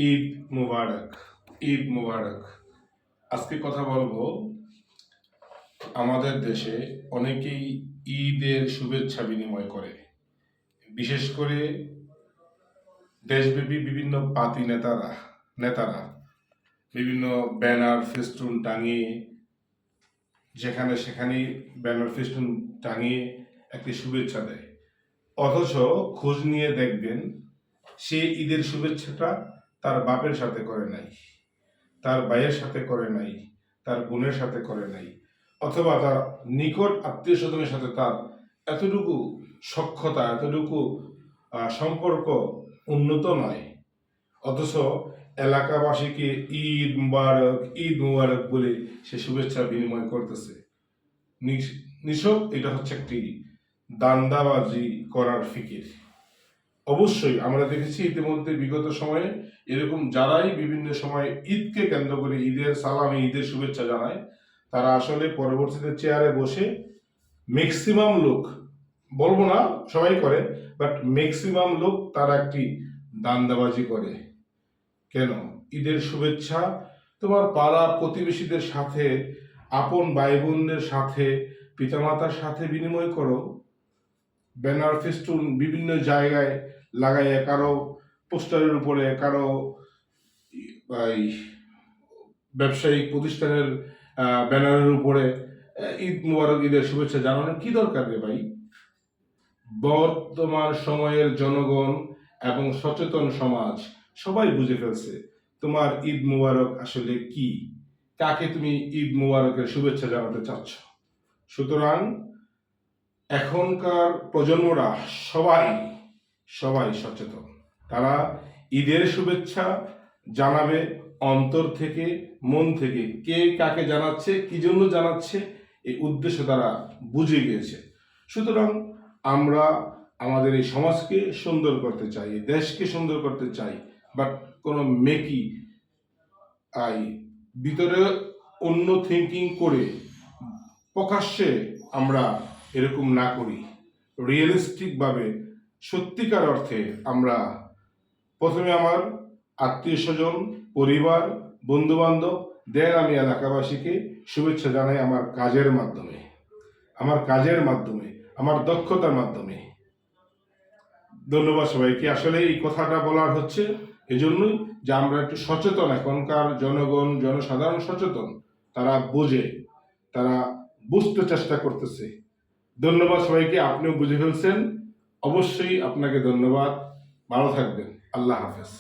ঈদ মুবারক। ঈদ মুবারক। আজকে কথা বলবো, আমাদের দেশে অনেকেই ঈদের শুভেচ্ছা বিনিময় করে। বিশেষ করে দেশব্যাপী বিভিন্ন পাতি নেতারা বিভিন্ন ব্যানার ফেস্টুন টাঙিয়ে, যেখানে সেখানেই ব্যানার ফেস্টুন টাঙিয়ে একটি শুভেচ্ছা দেয়। অথচ খোঁজ নিয়ে দেখবেন, সে ঈদের শুভেচ্ছাটা তার বাপের সাথে করে নাই, তার ভাইয়ের সাথে করে নাই, তার বোনের সাথে করে নাই, অথবা তার নিকট আত্মীয় স্বজনের সাথে তার এতটুকু সখ্যতা, এতটুকু সম্পর্ক উন্নত নয়। অথচ এলাকাবাসীকে ঈদ মুবারক বলে সে শুভেচ্ছা বিনিময় করতেছে। নিছক এটা হচ্ছে একটি দান্দাবাজি করার ফিকির। অবশ্যই আমরা দেখেছি ইতিমধ্যে বিগত সময়ে এরকম যারাই বিভিন্ন সময় ঈদকে কেন্দ্র করে ঈদের সালামে, ঈদের শুভেচ্ছা জানায়, তারা আসলে পরবর্তীতে চেয়ারে বসে ম্যাক্সিমাম লোক, বলবো না সবাই করে, বাট ম্যাক্সিমাম লোক তারা একটি দান্দাবাজি করে। কেন? ঈদের শুভেচ্ছা তোমার পাড়া প্রতিবেশীদের সাথে, আপন ভাই বোনদের সাথে, পিতামাতার সাথে বিনিময় করো। ব্যানার ফেস্টুন বিভিন্ন জায়গায় লাগাইয়া, কারো পোস্টারের উপরে, কারো ব্যবসায়িক প্রতিষ্ঠানের ব্যানারের উপরে ঈদ মুবারক, ঈদের শুভেচ্ছা জানানোর কি দরকার রে ভাই? বর্তমান সময়ের জনগণ এবং সচেতন সমাজ সবাই বুঝে ফেলছে তোমার ঈদ মুবারক আসলে কি, কাকে তুমি ঈদ মুবারকের শুভেচ্ছা জানাতে চাচ্ছ। সুতরাং এখনকার প্রজন্মরা সবাই সচেতন। তারা ঈদের শুভেচ্ছা জানাবে অন্তর থেকে, মন থেকে। কে কাকে জানাচ্ছে, কি জন্য জানাচ্ছে, এই উদ্দেশ্য তারা বুঝে গিয়েছে। সুতরাং আমরা আমাদের এই সমাজকে সুন্দর করতে চাই, এই দেশকে সুন্দর করতে চাই, বাট কোনো মেকি ভিতরে অন্য থিঙ্কিং করে প্রকাশ্যে আমরা এরকম না করি। রিয়েলিস্টিকভাবে, সত্যিকার অর্থে আমরা প্রথমে আমার আত্মীয় স্বজন, পরিবার, বন্ধু বান্ধব, দেন আমি এলাকাবাসীকে শুভেচ্ছা জানাই আমার কাজের মাধ্যমে, আমার দক্ষতার মাধ্যমে। ধন্যবাদ সবাইকে। আসলে এই কথাটা বলার হচ্ছে এজন্যই যে আমরা একটু সচেতন, এখনকার জনগণ, জনসাধারণ সচেতন, তারা বোঝে, তারা বুঝতে চেষ্টা করতেছে। ধন্যবাদ সবাইকে। আপনিও বুঝে ফেলছেন, অবশ্যই আপনাকে ধন্যবাদ। ভালো থাকবেন। আল্লাহ হাফেজ।